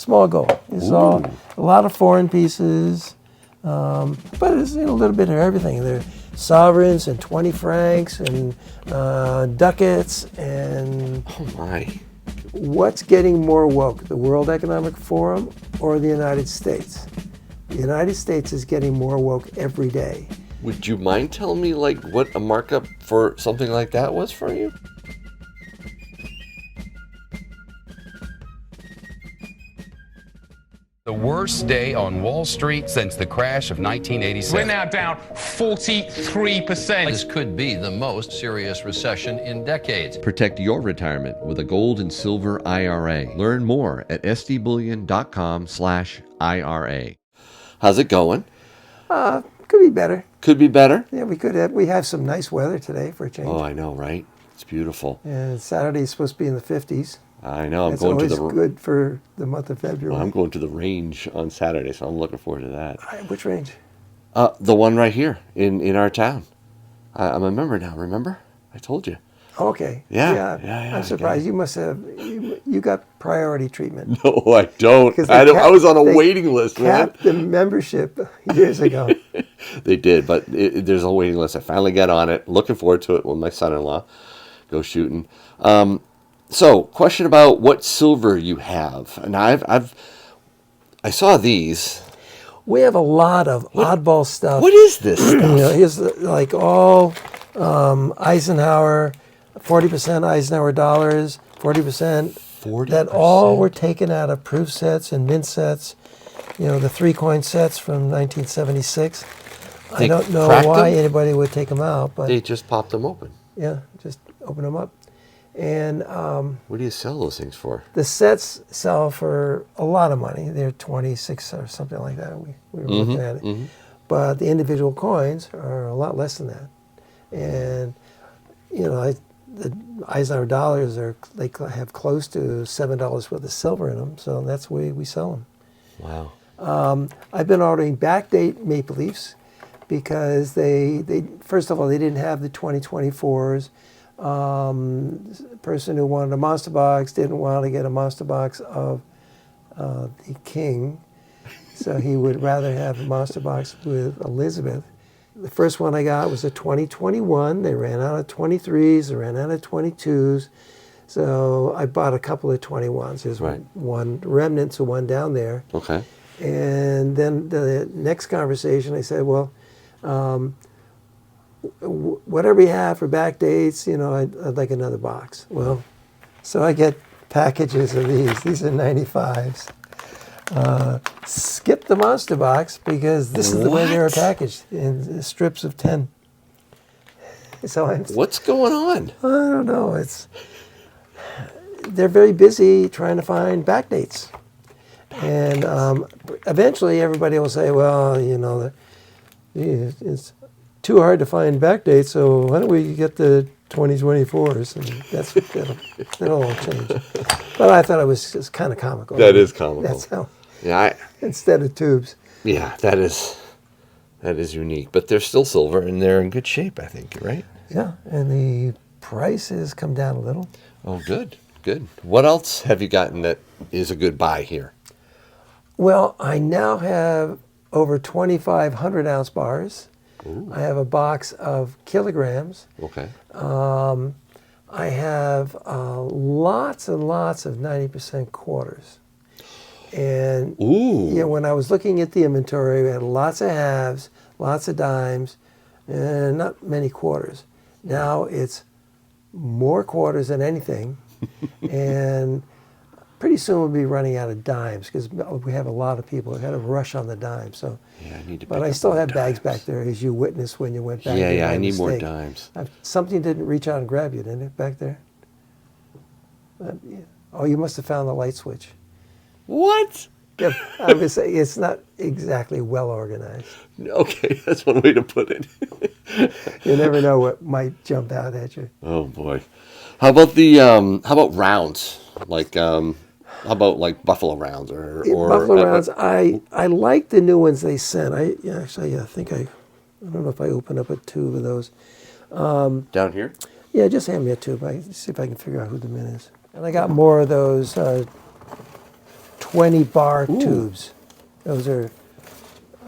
small gold. It's all a lot of foreign pieces, but it's a little bit of everything. There are sovereigns and 20 francs and ducats and. Oh my! What's getting more woke, the World Economic Forum or the United States? The United States is getting more woke every day. Would you mind telling me like what a markup for something like that was for you? The worst day on Wall Street since the crash of 1987. We're now down 43%. This could be the most serious recession in decades. Protect your retirement with a gold and silver IRA. Learn more at sdbullion.com/IRA. How's it going? Could be better. Could be better. Yeah, we have some nice weather today for a change. Oh, I know, right? It's beautiful. And Saturday's supposed to be in the 50s. I know. It's always good for the month of February. Well, I'm going to the range on Saturday, so I'm looking forward to that. Which range? The one right here in our town. I'm a member now. Remember? I told you. Okay. Yeah. I'm surprised. You must have. You got priority treatment. No, I don't. I was on a waiting list. They capped the membership years ago. They did, but there's a waiting list. I finally got on it. Looking forward to it when my son-in-law goes shooting. So, question about what silver you have. And I saw these. We have a lot of oddball stuff. What is this stuff? Here's like all Eisenhower, 40% Eisenhower dollars, 40%. 40%? That all were taken out of proof sets and mint sets. The 3-coin sets from 1976. I don't know why anybody would take them out, but they just popped them open. Yeah, just open them up. And what do you sell those things for? The sets sell for a lot of money. They're 26 or something like that. We were looking at it. Mm-hmm. But the individual coins are a lot less than that. And, the Eisenhower dollars they have close to $7 worth of silver in them. So that's the way we sell them. Wow. I've been ordering backdate Maple Leafs because they first of all, they didn't have the 2024s. Person who wanted a monster box didn't want to get a monster box of the king, so he would rather have a monster box with Elizabeth. The first one I got was a 2021. They ran out of 23s, they ran out of 22s, so I bought a couple of 21s. There's one remnant, so one down there. Okay. And then the next conversation, I said, well, whatever you have for back dates, I'd like another box. Well, so I get packages of these. These are 95s. Skip the monster box because this is the way they were packaged in strips of 10. So what's going on? I don't know. They're very busy trying to find back dates. And eventually everybody will say, well, it's too hard to find back dates, so why don't we get the 2024s? And that'll all change. But I thought it was just kind of comical. That is comical. That's how. Yeah. Instead of tubes. Yeah, that is unique. But they're still silver, and they're in good shape, I think, right? Yeah, and the price has come down a little. Oh, good. What else have you gotten that is a good buy here? Well, I now have over 2,500 ounce bars. Ooh. I have a box of kilograms. Okay. I have lots and lots of 90% quarters. And when I was looking at the inventory, we had lots of halves, lots of dimes, and not many quarters. Now it's more quarters than anything, and pretty soon we'll be running out of dimes because we have a lot of people who had a rush on the dimes. So, yeah, I need to. But I still have bags back there, as you witnessed when you went back. Yeah, I need more dimes. Something didn't reach out and grab you, didn't it, back there? Oh, you must have found the light switch. What? Yeah, I would say it's not exactly well organized. Okay, that's one way to put it. You never know what might jump out at you. Oh boy, how about rounds? Like how about like buffalo rounds or buffalo rounds? I like the new ones they sent. I think I don't know if I opened up a tube of those. Down here? Yeah, just hand me a tube. See if I can figure out who the mint is. And I got more of those 20 bar tubes. Those are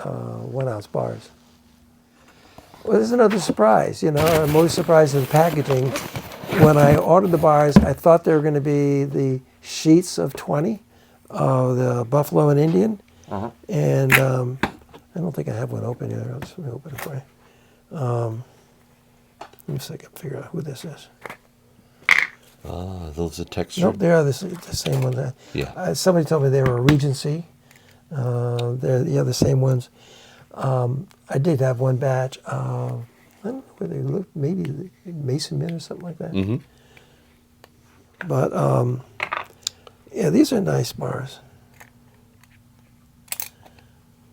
1 ounce bars. Well, there's another surprise. You know, I'm always surprised at the packaging. When I ordered the bars, I thought they were going to be the sheets of 20 of the Buffalo and Indian. And I don't think I have one open either. I'll just open it for you. Let me see if I can figure out who this is. Those are texture. Nope, they are the same one. Yeah. Somebody told me they were Regency. They're the same ones. I did have one batch. I don't know where they look. Maybe Mason Mint or something like that. Mm-hmm. But yeah, these are nice bars.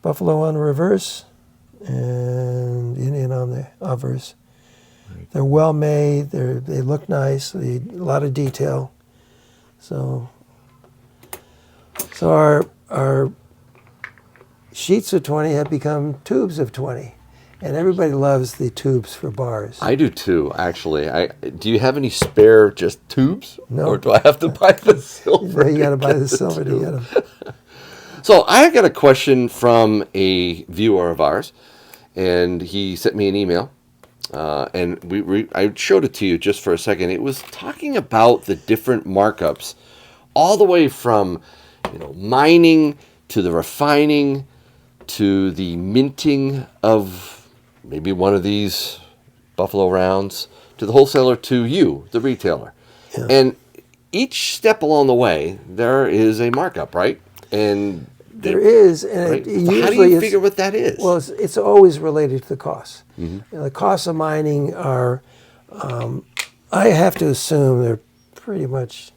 Buffalo on the reverse and Indian on the obverse. They're well made. They look nice. A lot of detail. So our sheets of 20 have become tubes of 20, and everybody loves the tubes for bars. I do too, actually. Do you have any spare just tubes? No. Or do I have to buy the silver? You got to buy get the silver to get them. So I got a question from a viewer of ours, and he sent me an email, and I showed it to you just for a second. It was talking about the different markups, all the way from mining to the refining to the minting of maybe one of these Buffalo rounds to the wholesaler to you, the retailer. Yeah. And each step along the way, there is a markup, right? And there is, and right? Usually how do you figure what that is? Well, it's always related to the costs. Mm-hmm. The costs of mining are, I have to assume they're pretty much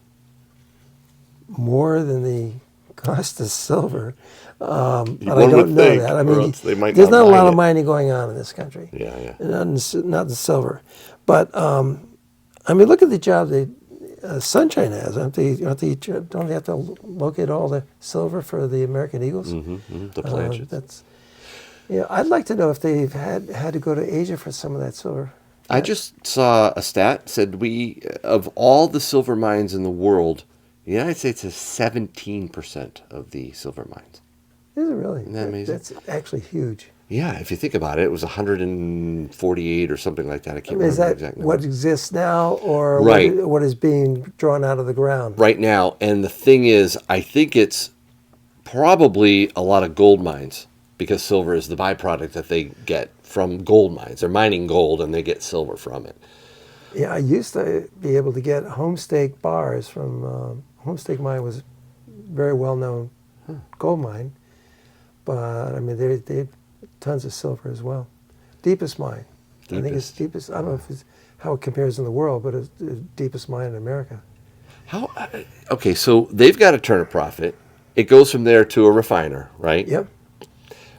more than the cost of silver. But I don't know that. I mean, there's not a lot of mining going on in this country. Yeah. Not the silver. But, I mean, look at the job that Sunshine has. Don't they have to locate all the silver for the American Eagles? The planches. I'd like to know if they've had to go to Asia for some of that silver. I just saw a stat said of all the silver mines in the world, the United States has 17% of the silver mines. Is it really? Isn't that amazing? That's actually huge. Yeah, if you think about it, it was 148 or something like that. I can't remember is that exactly. What exists now, or right. what is being drawn out of the ground? Right now, and the thing is, I think it's probably a lot of gold mines, because silver is the byproduct that they get from gold mines. They're mining gold, and they get silver from it. Yeah, I used to be able to get homestake bars from Homestake Mine was a very well-known gold mine, but I mean they had tons of silver as well. Deepest mine, I think it's deepest. I don't know if it's how it compares in the world, but it's the deepest mine in America. Okay, so they've got to turn a profit. It goes from there to a refiner, right? Yep.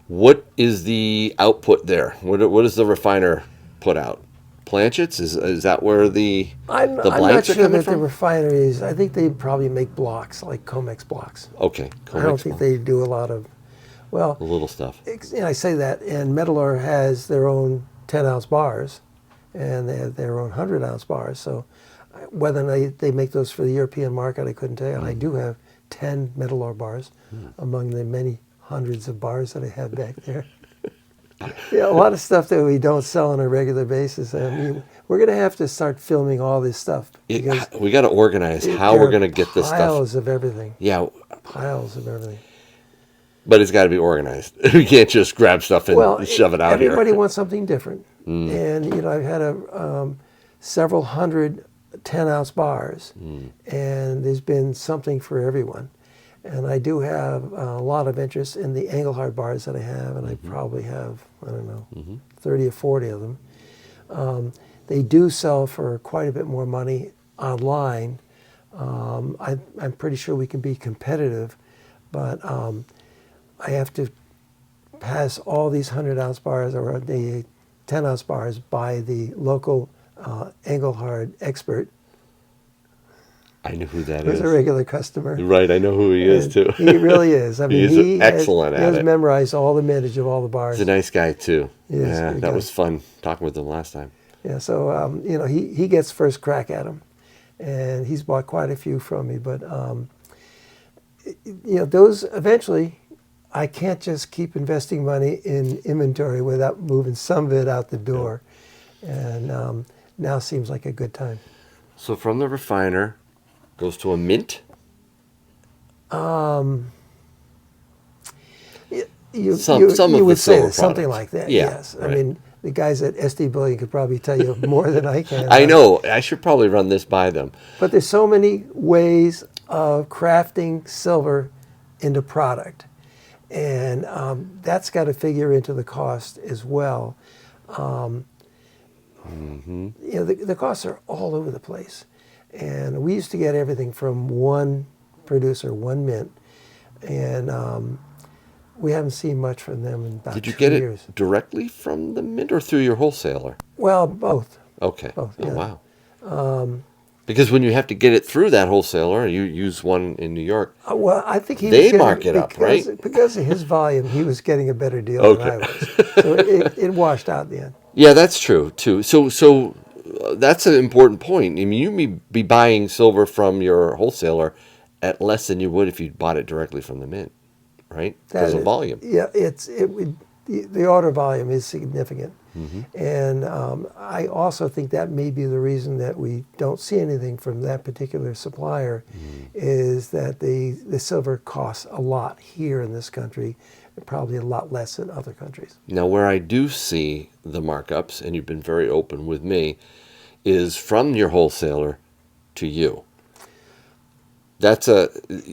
What is the output there? What does the refiner put out? Planchets? Is that where the I'm blanks not sure are coming that from? the refineries. I think they probably make blocks like Comex blocks. Okay, I don't think they do a lot of. Well, the little stuff. I say that, and Metallor has their own 10-ounce bars, and they have their own 100-ounce bars. So whether they make those for the European market, I couldn't tell you. And I do have 10 Metallor bars among the many hundreds of bars that I have back there. Yeah, a lot of stuff that we don't sell on a regular basis. I mean, we're going to have to start filming all this stuff. We got to organize how we're going to get this stuff. Piles of everything. Yeah. Piles of everything. But it's got to be organized. We can't just grab stuff and shove it out here. Everybody wants something different. And, I've had several hundred 10-ounce bars, and there's been something for everyone. And I do have a lot of interest in the Engelhard bars that I have, and I probably have, 30 or 40 of them. They do sell for quite a bit more money online. I'm pretty sure we can be competitive, but I have to pass all these 100-ounce bars or the 10-ounce bars by the local Engelhard expert. I know who that is. He's a regular customer. Right, I know who he is, too. He really is. I mean, He's excellent at it. He has memorized all the mintage of all the bars. He's a nice guy, too. Yeah, that was fun talking with him last time. Yeah, so, he gets first crack at them. And he's bought quite a few from me. But those eventually, I can't just keep investing money in inventory without moving some of it out the door. And now seems like a good time. So from the refiner, goes to a mint? You Some would of the say silver something products. like that, Yeah, yes. right. I mean, the guys at SD Bullion could probably tell you more than I can. I know. I should probably run this by them. But there's so many ways of crafting silver into product. And that's got to figure into the cost as well. The costs are all over the place. And we used to get everything from one producer, one mint. And we haven't seen much from them in about 2 years. Did you get it directly from the mint or through your wholesaler? Well, both. Okay. Both, Oh, yeah. wow. Because when you have to get it through that wholesaler, you use one in New York. Well, I think he They was getting, mark it up, right? Because of his volume, he was getting a better deal than I was. So it washed out in the end. Yeah, that's true too. So that's an important point. I mean, you may be buying silver from your wholesaler at less than you would if you bought it directly from the mint, right? Because of volume. Yeah, the order volume is significant. And I also think that may be the reason that we don't see anything from that particular supplier is that the silver costs a lot here in this country, and probably a lot less in other countries. Now, where I do see the markups, and you've been very open with me, is from your wholesaler to you. That's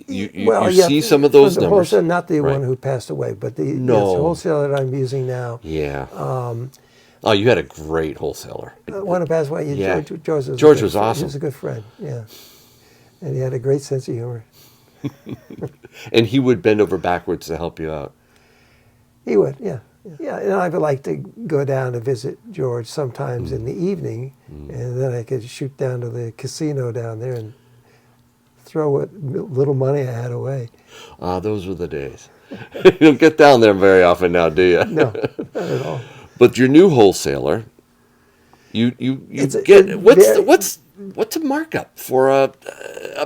you see some of those the numbers. Wholesaler, not the Right. one who passed away, but the No. wholesaler that I'm using now. Yeah. Oh, you had a great wholesaler. The one who passed away, Yeah. George was George a good was friend. awesome. He was a good friend, yeah. And he had a great sense of humor. And he would bend over backwards to help you out. He would, yeah. Yeah, and I would like to go down to visit George sometimes in the evening, and then I could shoot down to the casino down there and throw what little money I had away. Those were the days. You don't get down there very often now, do you? No, not at all. But your new wholesaler, you It's get what's a markup for a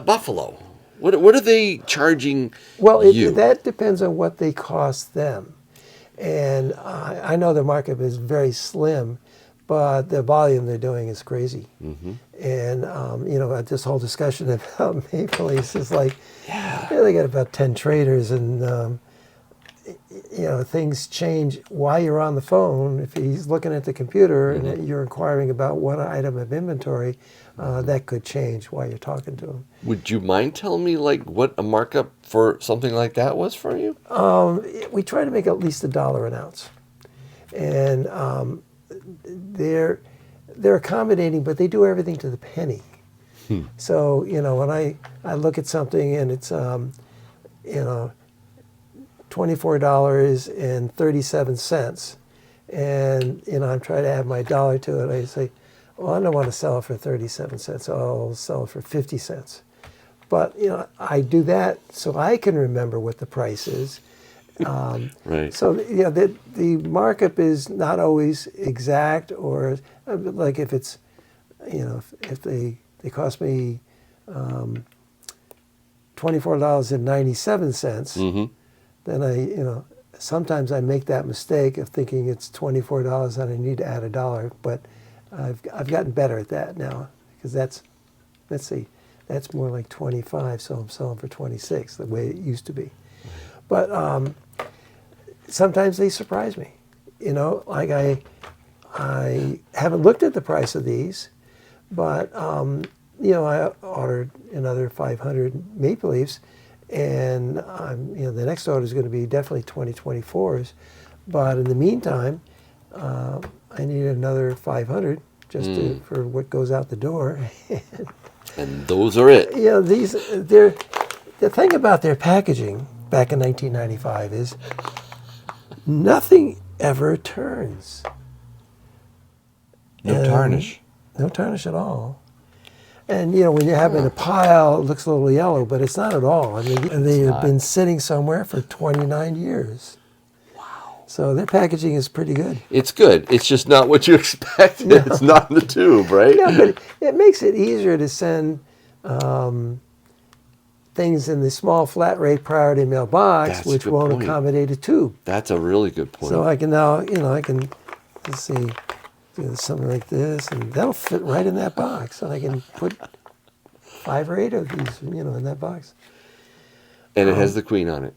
buffalo? What are they charging Well, you? that depends on what they cost them. And I know the markup is very slim, but the volume they're doing is crazy. And, this whole discussion about Maple Leafs is like, they got about 10 traders and, things change while you're on the phone. If he's looking at the computer and you're inquiring about one item of inventory, that could change while you're talking to him. Would you mind telling me what a markup for something like that was for you? We try to make at least $1 an ounce. And they're accommodating, but they do everything to the penny. So, when I look at something and it's, $24.37, and I'm trying to add my dollar to it, I say, well, I don't want to sell it for 37 cents. I'll sell it for 50 cents. But, I do that so I can remember what the price is. Right. So, the markup is not always exact, or like if it's, if they cost me $24.97, then sometimes I make that mistake of thinking it's $24 and I need to add $1, but I've gotten better at that now, because that's more like 25, so I'm selling for 26 the way it used to be. But sometimes they surprise me. Like I haven't looked at the price of these, but I ordered another 500 Maple Leafs, and the next order is going to be definitely 2024s. But in the meantime, I need another 500 just for what goes out the door. And those are it. The thing about their packaging back in 1995 is nothing ever turns. No tarnish. No tarnish at all. And when you have it in a pile, it looks a little yellow, but it's not at all. I mean, they have been sitting somewhere for 29 years. Wow. So their packaging is pretty good. It's good. It's just not what you expected. No. It's not in the tube, right? Yeah, but it makes it easier to send things in the small flat rate priority mail box, That's a which good won't point. accommodate a tube. That's a really good point. So I can now, I can, let's see, do something like this, and that'll fit right in that box. And I can put 5 or 8 of these, in that box. And it has the queen on it.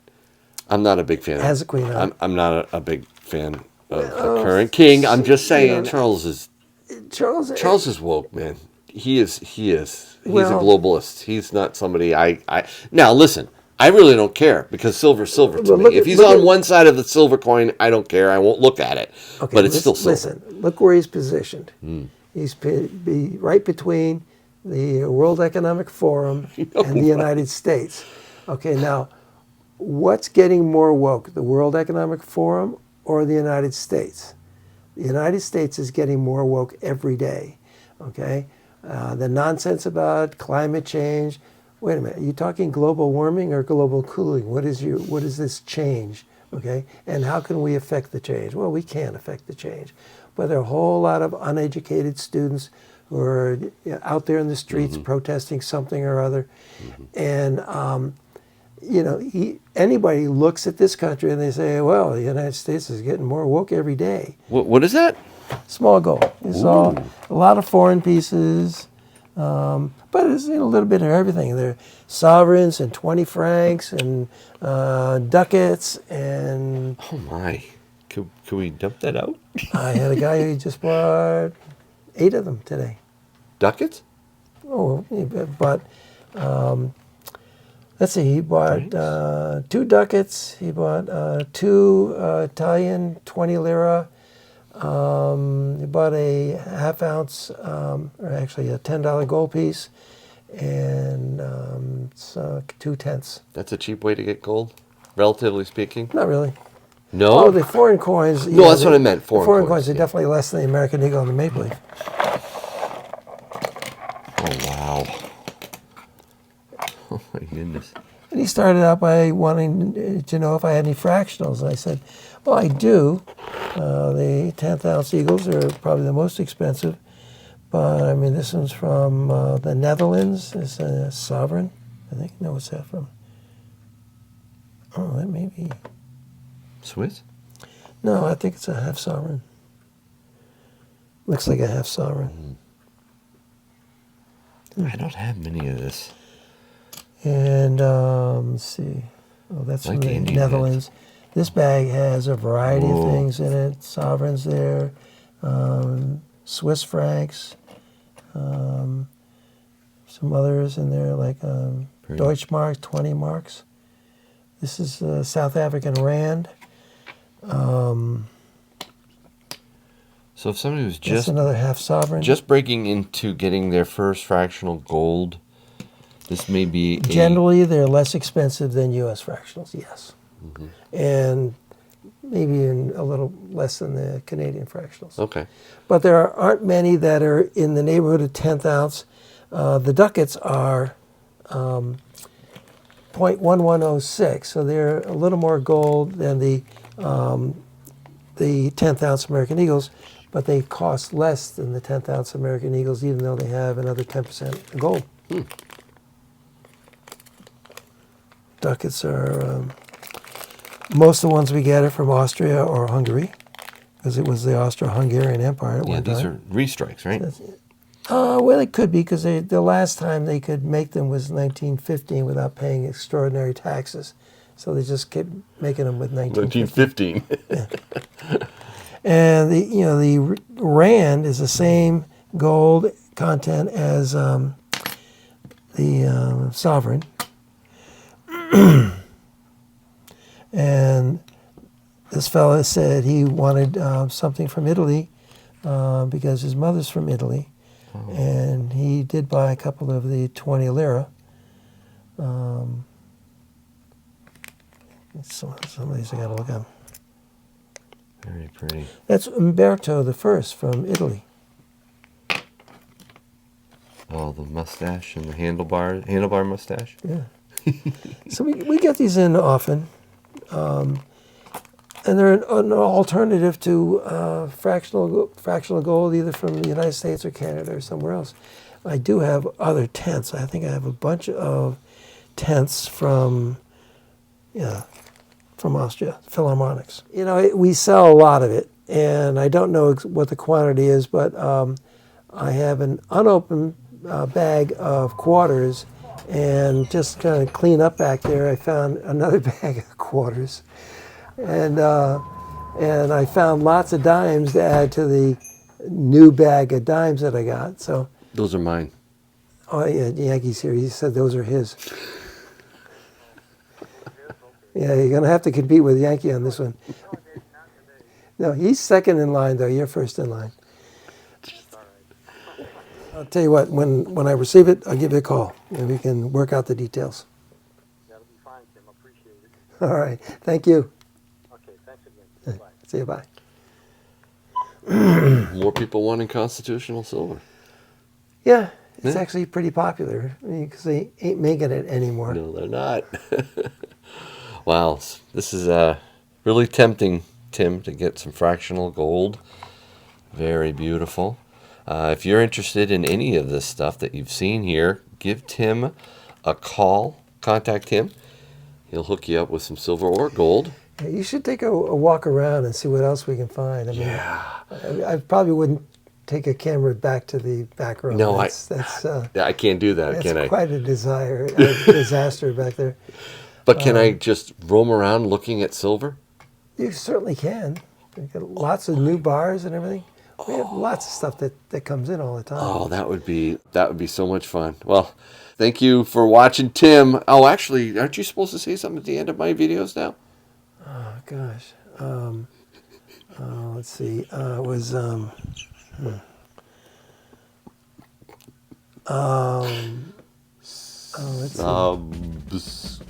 I'm not a big fan. It has a queen on it. I'm not a big fan of the current king. I'm just saying, Charles is woke, man. He is. He's a globalist. He's not somebody I. Now listen, I really don't care because silver's silver to me. If he's on one side of the silver coin, I don't care. I won't look at it. Okay, but it's still silver. Listen, look where he's positioned. He's be right between the World Economic Forum and the United States. Okay, now, what's getting more woke, the World Economic Forum or the United States? The United States is getting more woke every day. Okay, the nonsense about climate change. Wait a minute, are you talking global warming or global cooling? What is this change? Okay, and how can we affect the change? Well, we can't affect the change, but there are a whole lot of uneducated students who are out there in the streets protesting something or other, and anybody looks at this country and they say, well, the United States is getting more woke every day. What is that? Small gold. It's all a lot of foreign pieces, but it's a little bit of everything. There are sovereigns and 20 francs and ducats and... Oh my. Could we dump that out? I had a guy who just bought 8 of them today. Ducats? Oh, but... let's see, he bought 2 ducats, he bought 2 Italian 20 lira, he bought a half-ounce, or actually a $10 gold piece, and 2/10. That's a cheap way to get gold, relatively speaking? Not really. No? Oh, the foreign coins. No, that's what I meant, foreign coins are definitely less than the American Eagle and the Maple Leaf. Oh, wow. Oh, my goodness. And he started out by wanting to know if I had any fractionals. And I said, well, I do. The 10th ounce Eagles are probably the most expensive. But, I mean, this one's from the Netherlands. It's a sovereign, I think. No, what's that from? Oh, that may be... Swiss? No, I think it's a half sovereign. Looks like a half sovereign. I don't have many of this. And let's see. Oh, that's Like from the Indian Netherlands. This bag has a variety of things in it. Sovereigns there, Swiss francs, some others in there like Deutschmark, 20 marks. This is South African rand. So if somebody was That's another half sovereign. just breaking into getting their first fractional gold, this may be Generally, they're less expensive than U.S. fractionals, yes. And maybe even a little less than the Canadian fractionals. Okay. But there aren't many that are in the neighborhood of 10th ounce. The ducats are 0.1106, so they're a little more gold than the 10th ounce American Eagles, but they cost less than the 10th ounce American Eagles, even though they have another 10% gold. Ducats are, most of the ones we get are from Austria or Hungary, because it was the Austro-Hungarian Empire at one time. These are restrikes, right? Well, it could be, because the last time they could make them was 1915 without paying extraordinary taxes. So they just kept making them with 1915. 1915. And the rand is the same gold content as the sovereign. And this fellow said he wanted something from Italy because his mother's from Italy. And he did buy a couple of the 20 lira. Some of these I got to look at. Very pretty. That's Umberto I from Italy. Oh, the mustache and the handlebar mustache. Yeah. So we get these in often. And they're an alternative to fractional gold, either from the United States or Canada or somewhere else. I do have other 10ths. I think I have a bunch of tenths from, from Austria, Philharmonics. You know, we sell a lot of it, and I don't know what the quantity is, but I have an unopened bag of quarters, and just kind of clean up back there, I found another bag of quarters, and I found lots of dimes to add to the new bag of dimes that I got. So Those are mine. oh yeah, Yankee's here. He said those are his. Yeah, you're gonna have to compete with Yankee on this one. No, he's second in line though. You're first in line. I'll tell you what. When I receive it, I'll give you a call and we can work out the details. That'll be fine, Tim. Appreciate it. All right. Thank you. Okay, thanks again. Bye. See you. Bye. More people wanting constitutional silver. Yeah, it's Yeah. actually pretty popular because they ain't making it anymore. No, they're not. Wow, this is really tempting, Tim, to get some fractional gold. Very beautiful. If you're interested in any of this stuff that you've seen here, give Tim a call. Contact him. He'll hook you up with some silver or gold. Yeah, you should take a walk around and see what else we can find. I mean, I probably wouldn't take a camera back to the back room. No, that's I can't do that, that's can I? quite a disaster back there. But can I just roam around looking at silver? You certainly can. We've got lots of new bars and everything. We have lots of stuff that comes in all the time. Oh, that would be so much fun. Well, thank you for watching, Tim. Oh, actually, aren't you supposed to say something at the end of my videos now? Oh gosh. Let's see. It was let's see.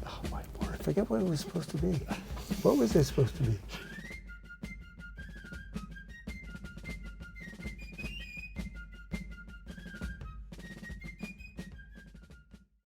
Oh, my word. I forget what it was supposed to be. What was it supposed to be?